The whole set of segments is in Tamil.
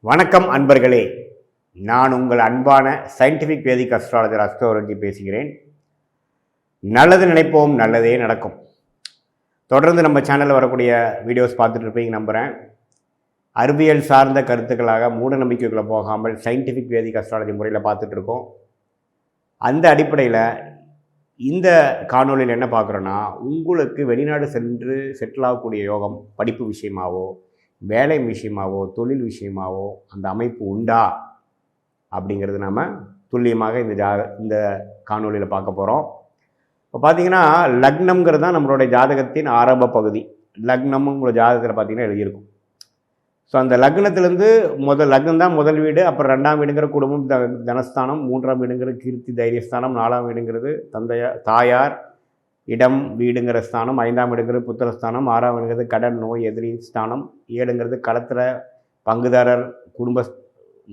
வணக்கம் அன்பர்களே, நான் உங்கள் அன்பான சயின்டிஃபிக் வேதிக் அஸ்ட்ராலஜர் அஸ்ட்ரோலஜி பேசுகிறேன். நல்லது நினைப்போம், நல்லதே நடக்கும். தொடர்ந்து நம்ம சேனலில் வரக்கூடிய வீடியோஸ் பார்த்துட்டு இருப்பீங்க நம்புகிறேன். அறிவியல் சார்ந்த கருத்துக்களாக மூட நம்பிக்கைகளை போகாமல் சயின்டிஃபிக் வேதிக் அஸ்ட்ராலஜி முறையில் பார்த்துட்ருக்கோம். அந்த அடிப்படையில் இந்த காணொலியில் என்ன பார்க்குறோன்னா, உங்களுக்கு வெளிநாடு சென்று செட்டில் ஆகக்கூடிய யோகம் படிப்பு விஷயமாவோ வேலை விஷயமாவோ தொழில் விஷயமாவோ அந்த அமைப்பு உண்டா அப்படிங்கிறது நாம் துல்லியமாக இந்த காணொலியில் பார்க்க போகிறோம். இப்போ பார்த்தீங்கன்னா லக்னம்ங்கிறது தான் நம்மளுடைய ஜாதகத்தின் ஆரம்ப பகுதி. லக்னமும் உங்களோட ஜாதகத்தில் பார்த்தீங்கன்னா எழுதியிருக்கும். ஸோ அந்த லக்னத்திலேருந்து லக்னம் தான் முதல் வீடு, அப்புறம் ரெண்டாம் வீடுங்கிற குடும்பம் தனஸ்தானம், மூன்றாம் வீடுங்கிறது கீர்த்தி தைரியஸ்தானம், நாலாம் வீடுங்கிறது தாயார் இடம் வீடுங்கிற ஸ்தானம், ஐந்தாம் வீடுங்கிறது புத்திரஸ்தானம், ஆறாம் வீடுங்கிறது கடன் நோய் எதிரி ஸ்தானம், ஏழுங்கிறது களத்தில் பங்குதாரர் குடும்ப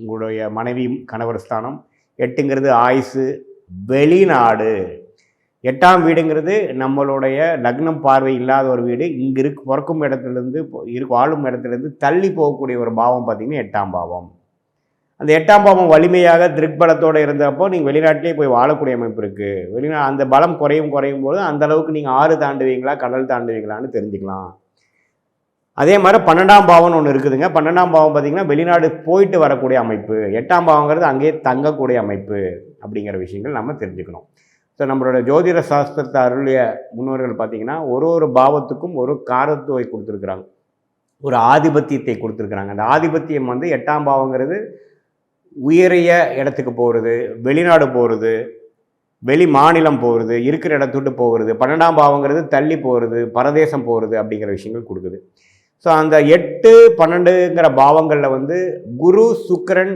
உங்களுடைய மனைவி கணவர் ஸ்தானம், எட்டுங்கிறது ஆயுசு வெளிநாடு, எட்டாம் வீடுங்கிறது நம்மளுடைய லக்னம் பார்வை இல்லாத ஒரு வீடு. இங்கே பிறக்கும் இடத்துலேருந்து வாழும் இடத்துலேருந்து தள்ளி போகக்கூடிய ஒரு பாவம் பார்த்திங்கன்னா எட்டாம் பாவம். அந்த எட்டாம் பாவம் வலிமையாக திருக்பலத்தோடு இருந்தப்போ நீங்கள் வெளிநாட்டிலே போய் வாழக்கூடிய அமைப்பு இருக்குது. அந்த பலம் குறையும் போது அந்த அளவுக்கு நீங்கள் ஆறு தாண்டுவீங்களா கடல் தாண்டுவீங்களான்னு தெரிஞ்சுக்கலாம். அதே மாதிரி 12ஆம் பாவம்னு ஒன்று இருக்குதுங்க. 12ஆம் பாவம் பார்த்திங்கன்னா வெளிநாடு போயிட்டு வரக்கூடிய அமைப்பு. 8ஆம் பாவங்கிறது அங்கேயே தங்கக்கூடிய அமைப்பு அப்படிங்கிற விஷயங்கள் நம்ம தெரிஞ்சுக்கணும். ஸோ நம்மளோட ஜோதிட சாஸ்திரத்தை அருளிய முன்னோர்கள் பார்த்திங்கன்னா ஒரு பாவத்துக்கும் ஒரு காரத்துவை கொடுத்துருக்குறாங்க, ஒரு ஆதிபத்தியத்தை கொடுத்துருக்குறாங்க. அந்த ஆதிபத்தியம் 8ஆம் பாவங்கிறது உயரிய இடத்துக்கு போகிறது, வெளிநாடு போகிறது, வெளி மாநிலம் போகிறது, இருக்கிற இடத்துட்டு போகிறது. 12ஆம் பாவங்கிறது தள்ளி போகிறது, பரதேசம் போகிறது அப்படிங்கிற விஷயங்கள் கொடுக்குது. ஸோ அந்த 8, 12ங்கிற பாவங்களில் குரு, சுக்கிரன்,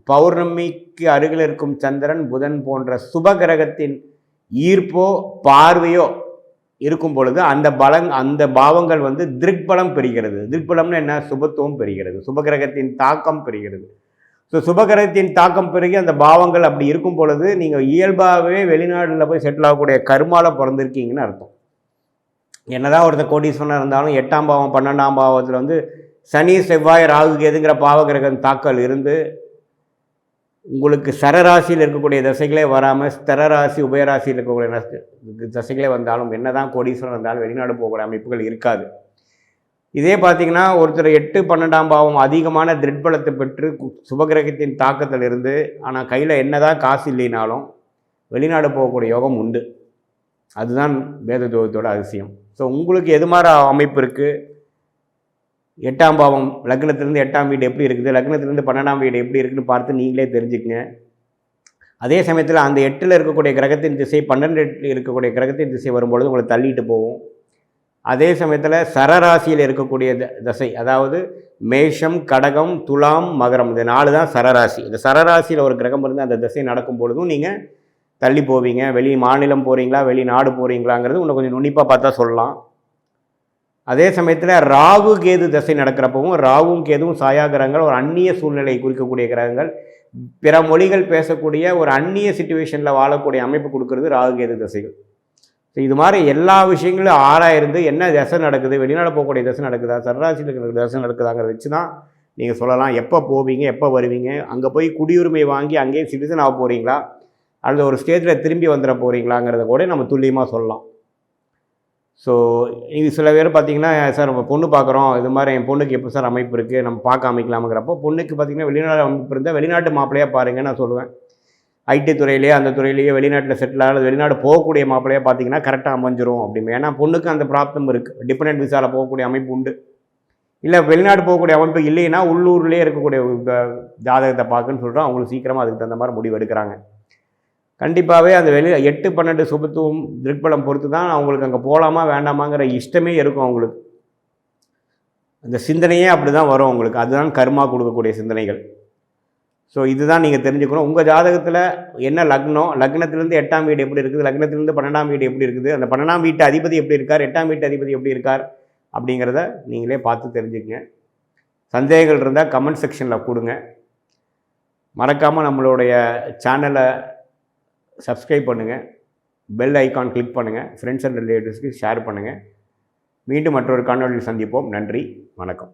பௌர்ணமிக்கு அருகில் இருக்கும் சந்திரன், புதன் போன்ற சுபகிரகத்தின் ஈர்ப்போ பார்வையோ இருக்கும் பொழுது அந்த பாவங்கள் திருக்பலம் பெறுகிறது. திருக்பலம்னு என்ன? சுபத்துவம் பெறுகிறது, சுபகிரகத்தின் தாக்கம் பெறுகிறது. ஸோ சுபகிரகத்தின் தாக்கம் பெருகி அந்த பாவங்கள் அப்படி இருக்கும் பொழுது நீங்கள் இயல்பாகவே வெளிநாட்டில் போய் செட்டில் ஆகக்கூடிய கர்மாவில் பிறந்திருக்கீங்கன்னு அர்த்தம். என்னதான் ஒருத்தர் கோடீஸ்வரனாக இருந்தாலும் 8ஆம் பாவம் 12ஆம் பாவத்தில் சனி, செவ்வாய், ராகு, கேதுங்கிற பாவகிரகம் தாக்கல் இருந்து உங்களுக்கு சரராசியில் இருக்கக்கூடிய தசைகளே வராமல் ஸ்திரராசி உபயராசியில் இருக்கக்கூடிய தசைகளே வந்தாலும் என்னதான் கோடீஸ்வரன் இருந்தாலும் வெளிநாடு போகக்கூடிய அமைப்புகள் இருக்காது. இதே பார்த்திங்கன்னா ஒருத்தர் 8, 12ஆம் பாவம் அதிகமான திருட்பலத்தை பெற்று சுபகிரகத்தின் தாக்கத்தில் இருந்து ஆனால் கையில் என்னதான் காசு இல்லைனாலும் வெளிநாடு போகக்கூடிய யோகம் உண்டு. அதுதான் வேத ஜோதித்தோட அதிசயம். ஸோ உங்களுக்கு எது மாதிரி அமைப்பு இருக்குது, 8ஆம் பாவம் லக்னத்திலேருந்து 8ஆம் வீடு எப்படி இருக்குது, லக்னத்திலேருந்து 12ஆம் வீடு எப்படி இருக்குதுன்னு பார்த்து நீங்களே தெரிஞ்சுக்கங்க. அதே சமயத்தில் அந்த 8ல் இருக்கக்கூடிய கிரகத்தின் திசை 12 இருக்கக்கூடிய கிரகத்தின் திசை வரும்பொழுது உங்களை தள்ளிட்டு போகும். அதே சமயத்தில் சரராசியில் இருக்கக்கூடிய தசை, அதாவது மேஷம், கடகம், துலாம், மகரம், இந்த 4 தான் சரராசி. இந்த சரராசியில் ஒரு கிரகம் இருந்து அந்த திசை நடக்கும் பொழுதும் நீங்கள் தள்ளி போவீங்க. வெளி மாநிலம் போகிறீங்களா, வெளிநாடு போகிறீங்களாங்கிறது இன்னும் கொஞ்சம் நுண்ணிப்பாக பார்த்தா சொல்லலாம். அதே சமயத்தில் ராகு கேது தசை நடக்கிறப்பவும் ராகுவும் கேதுவும் சாயா கிரகங்கள், ஒரு அந்நிய சூழ்நிலை குறிக்கக்கூடிய கிரகங்கள், பிற மொழிகள் பேசக்கூடிய ஒரு அந்நிய சிச்சுவேஷனில் வாழக்கூடிய அமைப்பு கொடுக்கறது ராகு கேது தசைகள். ஸோ இது மாதிரி எல்லா விஷயங்களும் ஆராயிருந்து என்ன தசை நடக்குது, வெளிநாடு போகக்கூடிய தசை நடக்குதா, சரராசியில் இருக்கிற தசை நடக்குதாங்கிறத வச்சு தான் நீங்கள் சொல்லலாம் எப்போ போவீங்க, எப்போ வருவீங்க, அங்கே போய் குடியுரிமை வாங்கி அங்கேயே சிட்டிசன் ஆக போகிறீங்களா அல்லது ஒரு ஸ்டேஜில் திரும்பி வந்துட போகிறீங்களாங்கிறத கூட நம்ம துல்லியமாக சொல்லலாம். ஸோ இது சில பேர் பார்த்திங்கன்னா, சார் நம்ம பொண்ணு பார்க்குறோம், இது மாதிரி என் பொண்ணுக்கு எப்போ சார் அமைப்பு இருக்குது, நம்ம பார்க்க அமைக்கலாமுங்கிறப்போ பொண்ணுக்கு பார்த்திங்கன்னா வெளிநாடு அமைப்பு இருந்தால் வெளிநாட்டு மாப்பிள்ளையாக பாருங்கன்னு நான் சொல்லுவேன். ஐடி துறையிலேயே அந்த துறையிலேயே வெளிநாட்டில் செட்டில் ஆகிறது, வெளிநாடு போகக்கூடிய மாப்பிள்ளையாக பார்த்தீங்கன்னா கரெக்டாக அமைஞ்சிரும் அப்படின்னு. ஏன்னா பொண்ணுக்கு அந்த ப்ராப்ளம் இருக்குது, டிபெண்டன்ட் விசாவில் போகக்கூடிய அமைப்பு உண்டு. இல்லை வெளிநாடு போகக்கூடிய அமைப்பு இல்லைன்னா உள்ளூர்லேயே இருக்கக்கூடிய ஜாதகத்தை பார்க்குன்னு சொல்கிறோம். அவங்களுக்கு சீக்கிரமாக அதுக்கு தகுந்த மாதிரி முடிவு எடுக்கிறாங்க. கண்டிப்பாகவே அந்த 8, 12 சுபத்துவம் திருப்பலம் பொறுத்து தான் அவங்களுக்கு அங்கே போகலாமா வேண்டாமாங்கிற இஷ்டமே இருக்கும். அவங்களுக்கு அந்த சிந்தனையே அப்படி தான் வரும் அவங்களுக்கு. அதுதான் கர்மா கொடுக்கக்கூடிய சிந்தனைகள். ஸோ இதுதான் நீங்கள் தெரிஞ்சுக்கணும். உங்கள் ஜாதகத்தில் என்ன லக்னம், லக்னத்திலேருந்து 8ஆம் வீடு எப்படி இருக்குது, லக்னத்திலேருந்து 12ஆம் வீடு எப்படி இருக்குது, அந்த 12ஆம் வீட்டு அதிபதி எப்படி இருக்கார், 8ஆம் வீட்டு அதிபதி எப்படி இருக்கார் அப்படிங்கிறத நீங்களே பார்த்து தெரிஞ்சுக்கங்க. சந்தேகங்கள் இருந்தால் கமெண்ட் செக்ஷனில் கொடுங்க. மறக்காமல் நம்மளுடைய சேனலை சப்ஸ்கிரைப் பண்ணுங்கள், பெல் ஐக்கான் கிளிக் பண்ணுங்கள், ஃப்ரெண்ட்ஸ் அண்ட் ரிலேட்டிவ்ஸ்க்கு ஷேர் பண்ணுங்கள். மீண்டும் மற்றொரு காணொலியில் சந்திப்போம். நன்றி, வணக்கம்.